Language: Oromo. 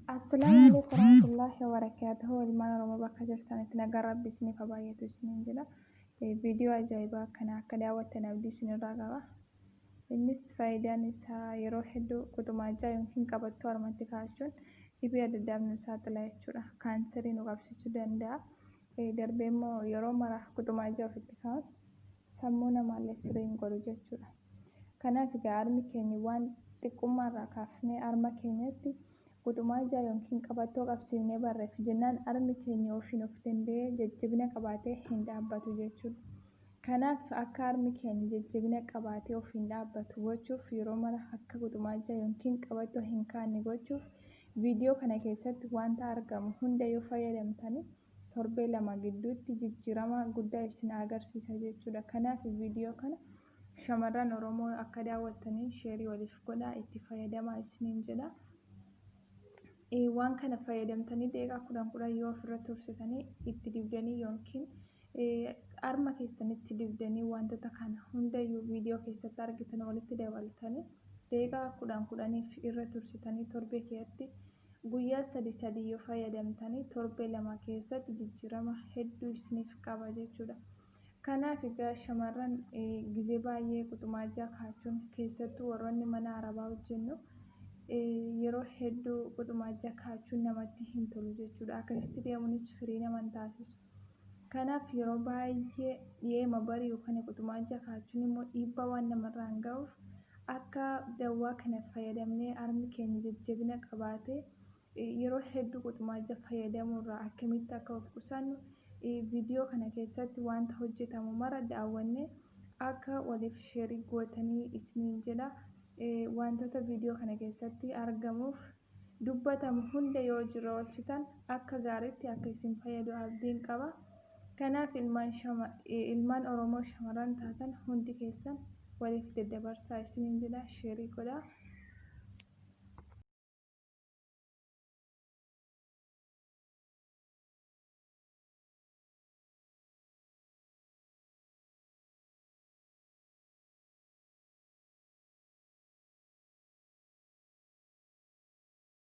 Assalamualaikum warahmatullahi wabarakatuh. Ilmaan Oromoo bakka jirtanitti nagaa Rabbi isiniif haa baay'atu isiniin jedha. Viidiyoo ajaa'ibaa kana akka daawwattan abdii isinirraa qaba. Innis faayidaan isaa yeroo hedduu quxumaajjaa yookiin qabattoo harmatti kaa'achuun dhibee adda addaaf nu saaxila jechuudha. Kaanserii nu qabsiisuu danda'a. Darbee immoo yeroo mara quxumaajjaa ofitti kaa'uun sammuu namaallee firii hin godhu jechuudha. Kanaaf egaa harmi keenya waan xiqqummaarraa kaafnee harma keenyatti quxumaajjaa yookiin qabattoo qabsiifnee barreef jennaan harmi keenya ofiin of danda'ee jajjabina qabaatee hin dhaabbatu jechuudha. Kanaaf akka harmi keenya jajjabina qabaatee ofiin dhaabbatu gochuuf yeroo mara akka quxumaajjaa yookiin qabattoo hin kaa'anne gochuuf viidiyoo kana keessatti wanta argamu hunda yoo fayyadamtanii torbee 2 gidduutti jijjiirama guddaa isin agarsiisa jechuudha. Kanaaf viidiyoo kana shamarran Oromoo akka daawwattanii sheerii waliif godhaa itti fayyadamaa isiniin jedha. Waan kana fayyadamtanii daqiiqaa 10 yoo ofirra tursitanii itti dibdanii yookiin harma keessanitti dibdanii wantoota kana hundayyuu viidiyoo keessatti argitan walitti dabaltanii daqiiqaa 10 irra tursitanii torbee keessatti guyyaa 3 yoo fayyadamtanii torbee 2 keessatti jijjiirama hedduu isiniif qaba jechuudha. Kanaaf egaa shamarran gizee baay'ee quxumaajjaa kaa'achuun keessattuu warroonni mana arabaa hojjennu yeroo hedduu quxumaajjaa kaa'achuun namatti hin tolu jechuudha. Akkasitti deemuunis firii nama hin taasisu. Kanaaf yeroo baay'ee dhiyeema bari'u kana quxumaajjaa kaa'achuun immoo dhiibbaa waan namarraan ga'uuf akka dawaa kana fayyadamnee harmi keenya jajjabina qabaatee yeroo hedduu quxumaajjaa fayyadamuurraa akkamitti akka of qusannu viidiyoo kana keessatti wanta hojjetamu mara daawwannee akka waliif sheerii gootanii isiniin jedha. Wantoota viidiyoo kana keessatti argamuuf dubbatamu hunda yoo jira oolchitan akka gaariitti akka isin fayyadu abdiin qaba. Kanaaf ilmaan Oromoo shamarran taatan hundi keessan waliif daddabarsaa isiniin jedha sheerii godhaa.